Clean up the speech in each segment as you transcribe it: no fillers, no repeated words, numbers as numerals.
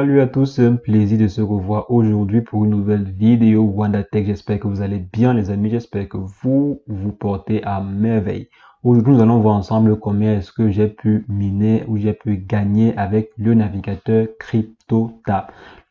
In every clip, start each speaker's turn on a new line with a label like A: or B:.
A: Salut à tous, c'est un plaisir de se revoir aujourd'hui pour une nouvelle vidéo WandaTech. J'espère que vous allez bien les amis, j'espère que vous vous portez à merveille. Aujourd'hui, nous allons voir ensemble combien est-ce que j'ai pu miner ou j'ai pu gagner avec le navigateur CryptoTab.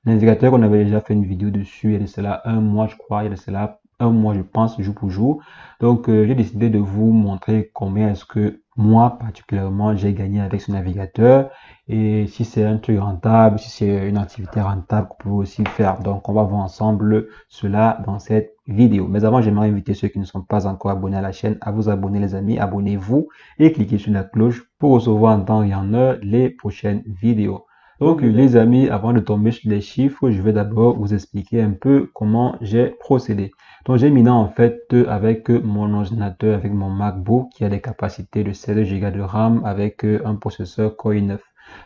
A: Le navigateur, on avait déjà fait une vidéo dessus, il y a de cela un mois je crois, il y a de cela un mois je pense, jour pour jour. Donc j'ai décidé de vous montrer combien est-ce que moi particulièrement j'ai gagné avec ce navigateur. Et si c'est un truc rentable, si c'est une activité rentable que vous pouvez aussi faire. Donc, on va voir ensemble cela dans cette vidéo. Mais avant, j'aimerais inviter ceux qui ne sont pas encore abonnés à la chaîne à vous abonner, les amis. Abonnez-vous et cliquez sur la cloche pour recevoir en temps et en heure les prochaines vidéos. Donc, les amis, avant de tomber sur les chiffres, je vais d'abord vous expliquer un peu comment j'ai procédé. Donc, j'ai miné en fait avec mon ordinateur, avec mon MacBook qui a des capacités de 16 Go de RAM avec un processeur Core i9.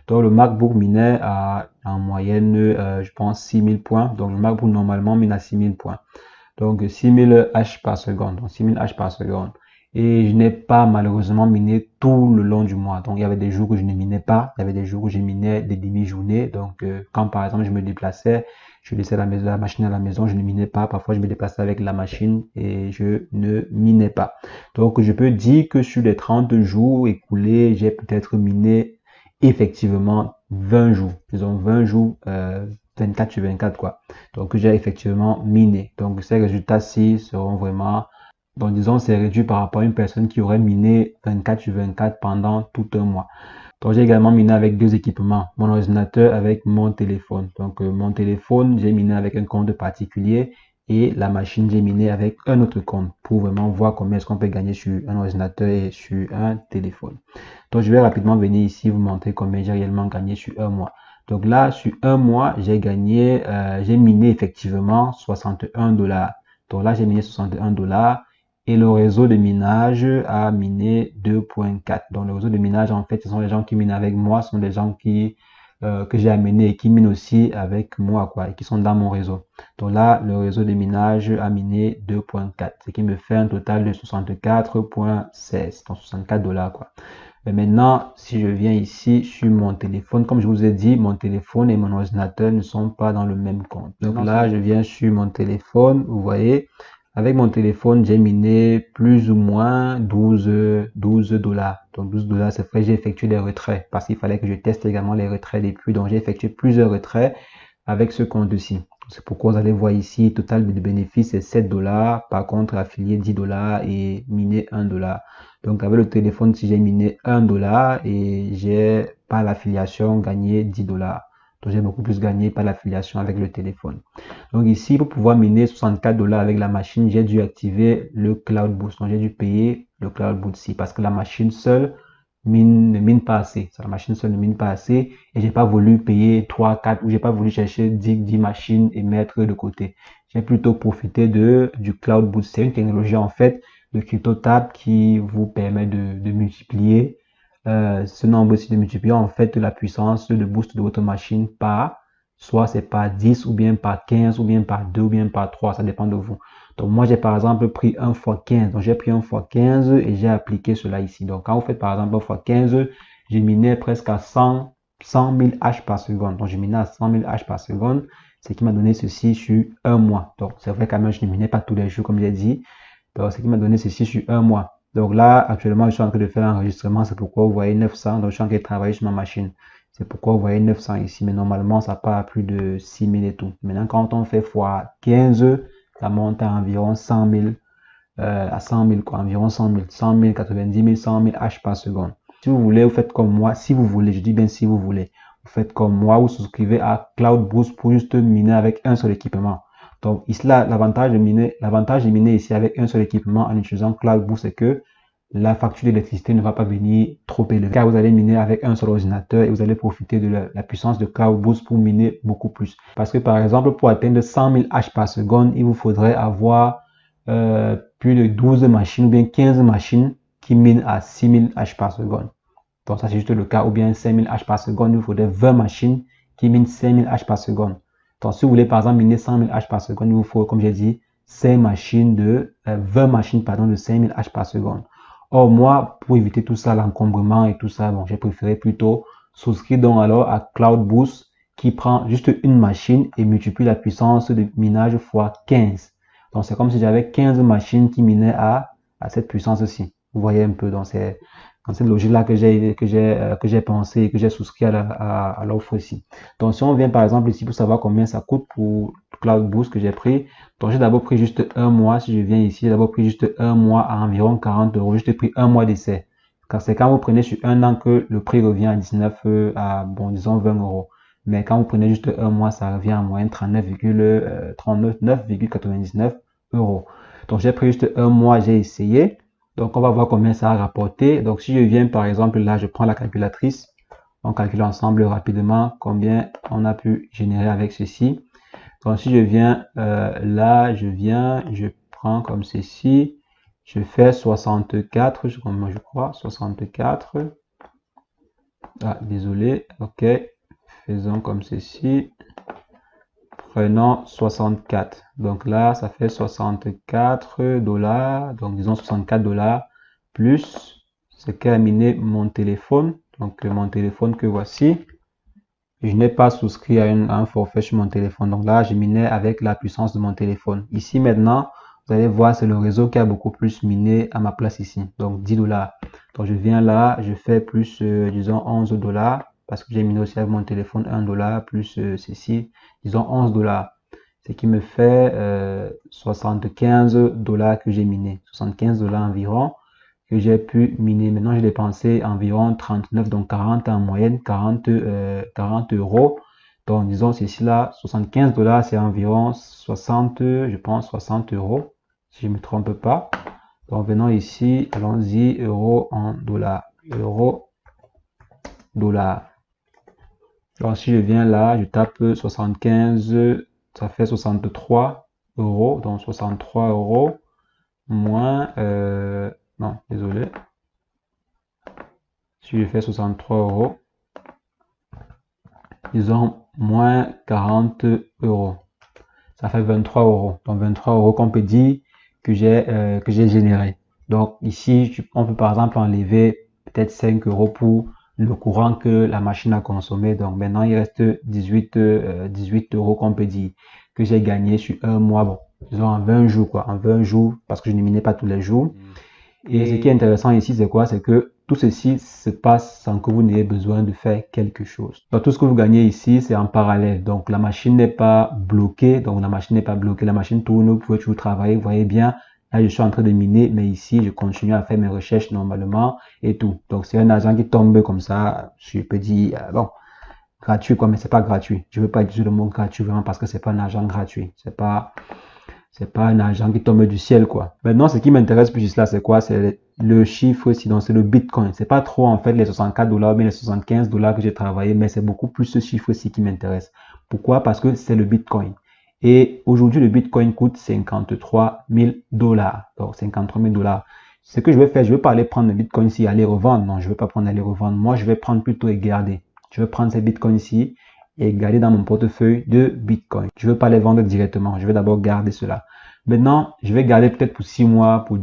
A: Donc le MacBook minait en moyenne, je pense 6000 points. Donc le MacBook normalement mine à 6000 points. Donc 6000 H par seconde. Donc 6000 H par seconde. Et je n'ai pas malheureusement miné tout le long du mois. Donc il y avait des jours où je ne minais pas. Il y avait des jours où je minais des demi-journées. Donc quand par exemple je me déplaçais, je laissais la machine à la maison, je ne minais pas. Parfois je me déplaçais avec la machine et je ne minais pas. Donc je peux dire que sur les 30 jours écoulés, j'ai peut-être miné effectivement 20 jours, disons 20 jours, 24 sur 24 quoi. Donc j'ai effectivement miné. Donc ces résultats-ci seront vraiment, donc disons c'est réduit par rapport à une personne qui aurait miné 24 sur 24 pendant tout un mois. Donc j'ai également miné avec deux équipements, mon ordinateur avec mon téléphone. Donc mon téléphone, j'ai miné avec un compte particulier et la machine, j'ai miné avec un autre compte pour vraiment voir combien est-ce qu'on peut gagner sur un ordinateur et sur un téléphone. Donc je vais rapidement venir ici vous montrer combien j'ai réellement gagné sur un mois. Donc là, sur un mois, j'ai gagné, j'ai miné effectivement 61 $. Donc là, j'ai miné 61 $ et le réseau de minage a miné 2.4. Donc le réseau de minage, en fait, ce sont les gens qui minent avec moi, ce sont des gens que j'ai amené et qui minent aussi avec moi, quoi, et qui sont dans mon réseau. Donc là, le réseau de minage a miné 2.4, ce qui me fait un total de 64.16, donc 64 $, quoi. Mais maintenant, si je viens ici sur mon téléphone, comme je vous ai dit, mon téléphone et mon ordinateur ne sont pas dans le même compte. Donc là, je viens sur mon téléphone, vous voyez, avec mon téléphone, j'ai miné plus ou moins 12 $. Donc 12 $, c'est vrai, j'ai effectué des retraits parce qu'il fallait que je teste également les retraits des puits. Donc j'ai effectué plusieurs retraits avec ce compte-ci. C'est pourquoi vous allez voir ici, total de bénéfice c'est 7 $. Par contre, affilié 10 $ et miné 1 $. Donc avec le téléphone, si j'ai miné 1 $ et j'ai par l'affiliation gagné 10 $. Donc j'ai beaucoup plus gagné par l'affiliation avec le téléphone. Donc ici, pour pouvoir miner 64 $ avec la machine, j'ai dû activer le Cloud Boost. Donc j'ai dû payer le Cloud Boost ici parce que la machine seule ne mine pas assez. La machine seule ne mine pas assez et j'ai pas voulu payer 3, 4 ou j'ai pas voulu chercher 10 machines et mettre de côté. J'ai plutôt profité du Cloud Boost. C'est une technologie en fait de CryptoTab qui vous permet de multiplier ce nombre aussi, de multiplier en fait la puissance de boost de votre machine par, soit c'est par 10 ou bien par 15 ou bien par 2 ou bien par 3, ça dépend de vous. Donc moi j'ai par exemple pris 1 fois 15, donc j'ai pris 1 fois 15 et j'ai appliqué cela ici. Donc quand vous faites par exemple 1 fois 15, j'ai miné presque à 100 000 H par seconde. Donc j'ai miné à 100 000 H par seconde, ce qui m'a donné ceci sur un mois. Donc c'est vrai quand même je ne minais pas tous les jours comme j'ai dit. Donc ce qui m'a donné ceci sur un mois. Donc là, actuellement, je suis en train de faire l'enregistrement. C'est pourquoi vous voyez 900. Donc je suis en train de travailler sur ma machine. C'est pourquoi vous voyez 900 ici. Mais normalement, ça part à plus de 6000 et tout. Maintenant, quand on fait fois 15, ça monte à environ 100 000. À 100 000, quoi. Environ 100 000. 100 000, 90 000, 100 000 H par seconde. Si vous voulez, vous faites comme moi. Si vous voulez, je dis bien si vous voulez. Vous faites comme moi. Vous souscrivez à Cloud Boost pour juste miner avec un seul équipement. Donc ici, là, l'avantage de miner ici avec un seul équipement en utilisant Cloud Boost, c'est que la facture d'électricité ne va pas venir trop élevée car vous allez miner avec un seul ordinateur et vous allez profiter de la puissance de Cloud Boost pour miner beaucoup plus. Parce que par exemple, pour atteindre 100 000 H par seconde, il vous faudrait avoir plus de 12 machines ou bien 15 machines qui minent à 6000 H par seconde. Donc ça c'est juste le cas, ou bien 5000 H par seconde, il vous faudrait 20 machines qui minent 5000 H par seconde. Donc, si vous voulez, par exemple, miner 100 000 H par seconde, il vous faut, comme j'ai dit, 20 machines, de 5000 H par seconde. Or, moi, pour éviter tout ça, l'encombrement et tout ça, bon, j'ai préféré plutôt souscrire donc alors à Cloud Boost qui prend juste une machine et multiplie la puissance de minage fois 15. Donc, c'est comme si j'avais 15 machines qui minaient à cette puissance-ci. Vous voyez un peu, donc c'est dans cette logique-là que j'ai pensé, que j'ai souscrit à l'offre ici. Donc, si on vient par exemple ici pour savoir combien ça coûte pour Cloud Boost que j'ai pris, donc j'ai d'abord pris juste un mois. Si je viens ici, j'ai d'abord pris juste un mois à environ 40 euros. Juste pris un mois d'essai. Car c'est quand vous prenez sur un an que le prix revient à 19, bon, disons 20 euros. Mais quand vous prenez juste un mois, ça revient en moyenne 39,99 euros. Donc, j'ai pris juste un mois, j'ai essayé. Donc, on va voir combien ça a rapporté. Donc, si je viens, par exemple, là, je prends la calculatrice. On calcule ensemble rapidement combien on a pu générer avec ceci. Donc, si je viens là, je prends comme ceci. Je fais 64, je crois, 64. Ah, désolé. OK. Faisons comme ceci. Prenons 64. Donc là, ça fait 64 dollars. Donc disons 64 dollars plus ce qu'a miné mon téléphone. Donc mon téléphone que voici. Je n'ai pas souscrit à un forfait sur mon téléphone. Donc là, je minais avec la puissance de mon téléphone. Ici maintenant, vous allez voir, c'est le réseau qui a beaucoup plus miné à ma place ici. Donc 10 dollars. Donc je viens là, je fais plus, disons 11 dollars. Parce que j'ai miné aussi avec mon téléphone 1 dollar plus ceci, disons 11 dollars. Ce qui me fait 75 dollars que j'ai miné. 75 dollars environ que j'ai pu miner. Maintenant, j'ai dépensé environ 39, donc 40 en moyenne, 40 euros. Donc, disons, ceci là, 75 dollars, c'est environ 60, je pense, 60 euros, si je ne me trompe pas. Donc, venons ici, allons-y, euros en dollars. Euros, dollars. Alors, si je viens là, je tape 75, ça fait 63 euros. Donc, 63 euros moins, non, désolé. Si je fais 63 euros, disons moins 40 euros. Ça fait 23 euros. Donc, 23 euros qu'on peut dire que j'ai généré. Donc, ici, on peut par exemple enlever peut-être 5 euros pour le courant que la machine a consommé. Donc, maintenant, il reste 18 euros qu'on peut dire que j'ai gagné sur un mois. Bon, disons en 20 jours, quoi. En 20 jours, parce que je ne minais pas tous les jours. Et ce qui est intéressant ici, c'est quoi? C'est que tout ceci se passe sans que vous n'ayez besoin de faire quelque chose. Donc, tout ce que vous gagnez ici, c'est en parallèle. Donc, la machine n'est pas bloquée. Donc, la machine n'est pas bloquée. La machine tourne. Vous pouvez toujours travailler. Vous voyez bien. Là, je suis en train de miner, mais ici, je continue à faire mes recherches normalement et tout. Donc, c'est un argent qui tombe comme ça. Je peux dire, bon, gratuit, quoi, mais c'est pas gratuit. Je veux pas utiliser le mot gratuit vraiment parce que c'est pas un argent gratuit. C'est pas un argent qui tombe du ciel, quoi. Maintenant, ce qui m'intéresse plus là, c'est quoi? C'est le chiffre ici, donc c'est le Bitcoin. C'est pas trop, en fait, les 64 dollars, mais les 75 dollars que j'ai travaillé, mais c'est beaucoup plus ce chiffre-ci qui m'intéresse. Pourquoi? Parce que c'est le Bitcoin. Et aujourd'hui, le Bitcoin coûte 53 000 dollars. Donc, 53 000 dollars. Ce que je vais faire, je ne vais pas aller prendre le Bitcoin ici et aller revendre. Non, je ne vais pas prendre aller revendre. Moi, je vais prendre plutôt et garder. Je vais prendre ces Bitcoins ici et garder dans mon portefeuille de Bitcoin. Je ne veux pas les vendre directement. Je vais d'abord garder cela. Maintenant, je vais garder peut-être pour 6 mois, pour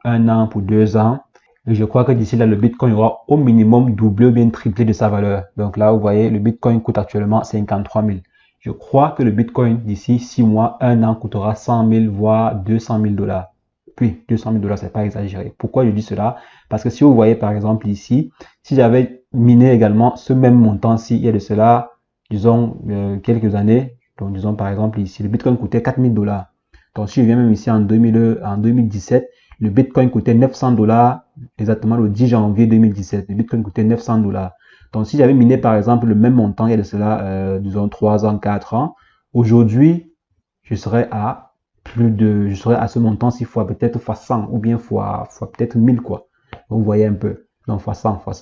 A: 1 an, pour 2 ans. Et je crois que d'ici là, le Bitcoin aura au minimum doublé ou bien triplé de sa valeur. Donc là, vous voyez, le Bitcoin coûte actuellement 53 000. Je crois que le Bitcoin, d'ici 6 mois, 1 an, coûtera 100 000, voire 200 000 dollars. Puis, 200 000 dollars, c'est pas exagéré. Pourquoi je dis cela? Parce que si vous voyez, par exemple, ici, si j'avais miné également ce même montant-ci, il y a de cela, disons, quelques années, donc disons, par exemple, ici, le Bitcoin coûtait 4 000 dollars. Donc, si je viens même ici en 2017, le Bitcoin coûtait 900 dollars, exactement le 10 janvier 2017. Le Bitcoin coûtait 900 dollars. Donc, si j'avais miné, par exemple, le même montant, il y a de cela, disons, 3 ans, 4 ans, aujourd'hui, je serais à ce montant 6 fois, peut-être fois 100, ou bien fois peut-être 1000, quoi. Donc, vous voyez un peu. Donc, fois 100, fois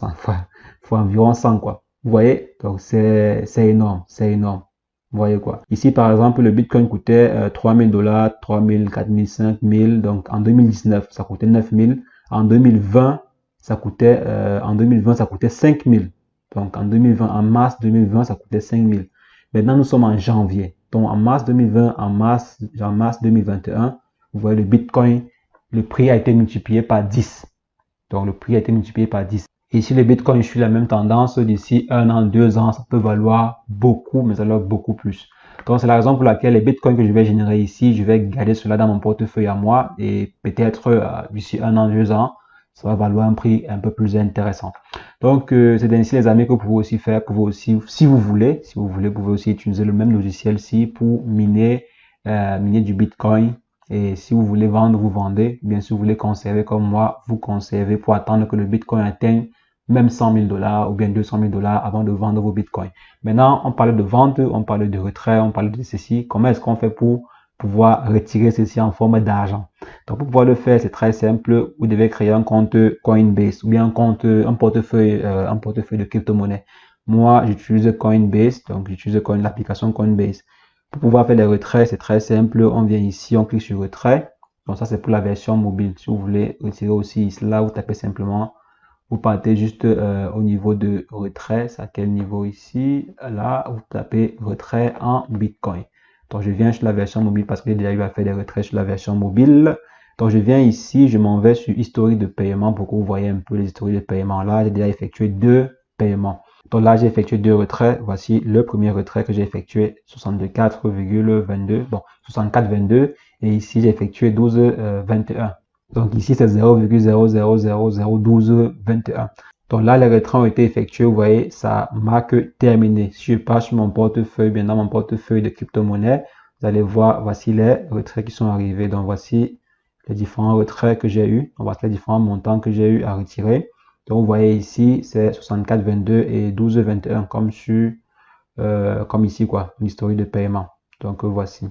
A: environ 100, quoi. Vous voyez? Donc, c'est énorme, c'est énorme. Vous voyez quoi? Ici, par exemple, le Bitcoin coûtait 3 000 dollars, 3 000, 4 000, 5 000. Donc, en 2019, ça coûtait 9 000. En 2020, ça coûtait 5 000. Donc, en 2020, en mars 2020, ça coûtait 5 000. Maintenant, nous sommes en janvier. Donc, en mars 2020, en mars 2021, vous voyez le Bitcoin, le prix a été multiplié par 10. Donc, le prix a été multiplié par 10. Et si le Bitcoin suit la même tendance, d'ici 1 an, 2 ans, ça peut valoir beaucoup, mais alors beaucoup plus. Donc, c'est la raison pour laquelle les bitcoins que je vais générer ici, je vais garder cela dans mon portefeuille à moi et peut-être d'ici 1 an, 2 ans, ça va valoir un prix un peu plus intéressant. Donc, c'est ainsi les amis que vous pouvez aussi faire. Vous pouvez aussi, si vous voulez, vous pouvez aussi utiliser le même logiciel-ci pour miner du bitcoin. Et si vous voulez vendre, vous vendez. Bien sûr, vous voulez conserver comme moi, vous conservez pour attendre que le bitcoin atteigne même 100 000 $ ou bien 200 000 $ avant de vendre vos bitcoins. Maintenant, on parle de vente, on parle de retrait, on parle de ceci. Comment est-ce qu'on fait pour pouvoir retirer ceci en forme d'argent? Donc, pour pouvoir le faire, c'est très simple. Vous devez créer un compte Coinbase ou bien un portefeuille de crypto-monnaie. Moi, j'utilise Coinbase, donc j'utilise l'application Coinbase. Pour pouvoir faire les retraits, c'est très simple. On vient ici, on clique sur retrait. Donc, ça, c'est pour la version mobile. Si vous voulez retirer aussi, là, vous tapez simplement. Vous partez juste au niveau de retrait. C'est à quel niveau ici? Là, vous tapez retrait en Bitcoin. Donc, je viens sur la version mobile parce que j'ai déjà eu à faire des retraits sur la version mobile. Donc, je viens ici, je m'en vais sur historique de paiement pour que vous voyez un peu les historiques de paiement. Là, j'ai déjà effectué 2 paiements. Donc là, j'ai effectué 2 retraits. Voici le premier retrait que j'ai effectué, 64,22. Bon, 64,22. Et ici, j'ai effectué 12,21. Donc ici, c'est 0,00001221. Donc là, les retraits ont été effectués. Vous voyez, ça marque terminé. Si je passe sur mon portefeuille, bien dans mon portefeuille de crypto-monnaie, vous allez voir, voici les retraits qui sont arrivés. Donc voici les différents retraits que j'ai eu. On voit les différents montants que j'ai eu à retirer. Donc vous voyez ici, c'est 64,22 et 12,21 comme ici, quoi, l'historique de paiement. Donc voici.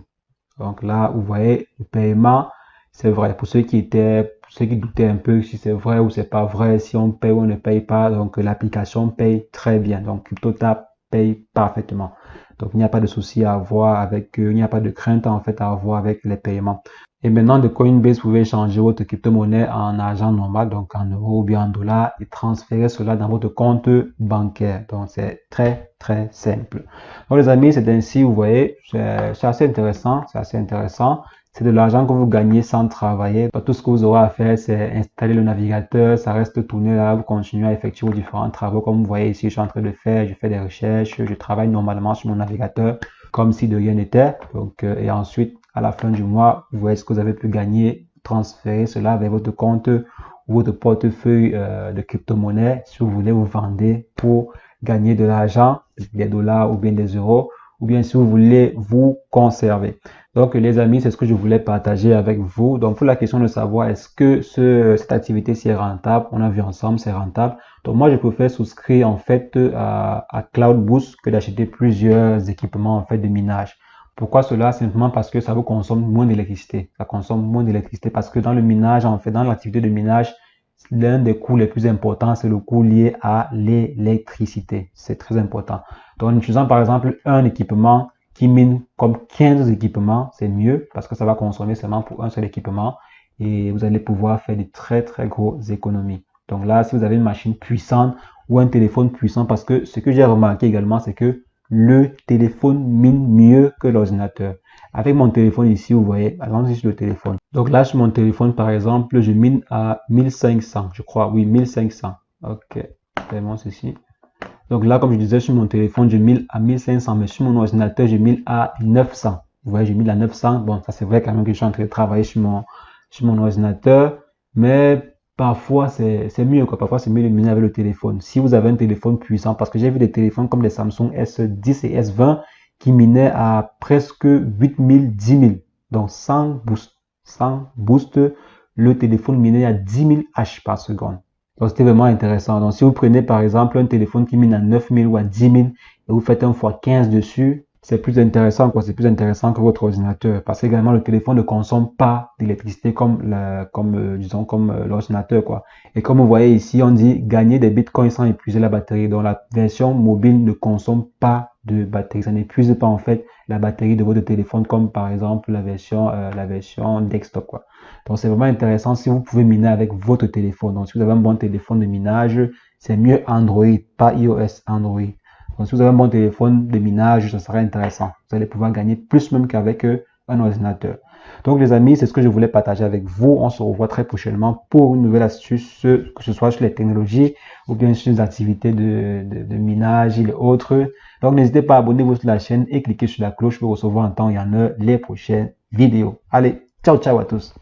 A: Donc là, vous voyez, le paiement, c'est vrai. Pour ceux qui doutaient un peu si c'est vrai ou c'est pas vrai, si on paye ou on ne paye pas, donc l'application paye très bien. Donc CryptoTap paye parfaitement. Donc il n'y a pas de souci à avoir avec eux, il n'y a pas de crainte en fait à avoir avec les paiements. Et maintenant de Coinbase, vous pouvez changer votre crypto-monnaie en argent normal, donc en euros ou bien en dollars, et transférer cela dans votre compte bancaire. Donc c'est très très simple. Donc les amis, c'est ainsi, vous voyez, c'est assez intéressant, c'est assez intéressant. C'est de l'argent que vous gagnez sans travailler. Donc, tout ce que vous aurez à faire, c'est installer le navigateur, ça reste tourné là, vous continuez à effectuer vos différents travaux. Comme vous voyez ici, je suis en train de faire, je fais des recherches, je travaille normalement sur mon navigateur comme si de rien n'était. Donc, et ensuite, à la fin du mois, vous voyez ce que vous avez pu gagner, transférer cela vers votre compte ou votre portefeuille de crypto-monnaie. Si vous voulez, vous vendez pour gagner de l'argent, des dollars ou bien des euros, ou bien si vous voulez vous conserver. Donc les amis, c'est ce que je voulais partager avec vous. Donc pour la question de savoir est-ce que cette activité-ci est rentable, on a vu ensemble, c'est rentable. Donc moi, je préfère souscrire en fait à Cloud Boost que d'acheter plusieurs équipements en fait de minage. Pourquoi cela? Simplement parce que ça vous consomme moins d'électricité. Ça consomme moins d'électricité parce que dans le minage, en fait, dans l'activité de minage, l'un des coûts les plus importants, c'est le coût lié à l'électricité. C'est très important. Donc, en utilisant par exemple un équipement qui mine comme 15 équipements, c'est mieux parce que ça va consommer seulement pour un seul équipement et vous allez pouvoir faire de très très grosses économies. Donc là, si vous avez une machine puissante ou un téléphone puissant, parce que ce que j'ai remarqué également, c'est que le téléphone mine mieux que l'ordinateur. Avec mon téléphone ici, vous voyez, par exemple, sur le téléphone. Donc là, sur mon téléphone, par exemple, je mine à 1500, je crois, oui, 1500. Ok, vraiment ceci. Donc là, comme je disais, sur mon téléphone, je mine à 1500, mais sur mon ordinateur, je mine à 900. Vous voyez, je mine à 900. Bon, ça c'est vrai quand même que je suis en train de travailler sur mon ordinateur, mais parfois c'est mieux, quoi. Parfois c'est mieux de miner avec le téléphone. Si vous avez un téléphone puissant, parce que j'ai vu des téléphones comme les Samsung S10 et S20 qui minaient à presque 8000, 10 000. Donc sans boost, le téléphone minait à 10 000 H par seconde. Donc, c'était vraiment intéressant. Donc, si vous prenez par exemple un téléphone qui mine à 9000 ou à 10 000 et vous faites un fois 15 dessus, c'est plus intéressant, quoi. C'est plus intéressant que votre ordinateur. Parce que également, le téléphone ne consomme pas d'électricité comme l'ordinateur, quoi. Et comme vous voyez ici, on dit gagner des bitcoins sans épuiser la batterie. Donc, la version mobile ne consomme pas de batterie. Ça n'épuise pas, en fait, la batterie de votre téléphone comme par exemple la version desktop, quoi. Donc, c'est vraiment intéressant si vous pouvez miner avec votre téléphone. Donc, si vous avez un bon téléphone de minage, c'est mieux Android, pas iOS, Android. Donc, si vous avez un bon téléphone de minage, ça serait intéressant. Vous allez pouvoir gagner plus même qu'avec un ordinateur. Donc les amis, c'est ce que je voulais partager avec vous. On se revoit très prochainement pour une nouvelle astuce, que ce soit sur les technologies ou bien sur les activités de minage et autres. Donc n'hésitez pas à abonner-vous sur la chaîne et cliquer sur la cloche pour recevoir en temps et en heure les prochaines vidéos. Allez, ciao ciao à tous.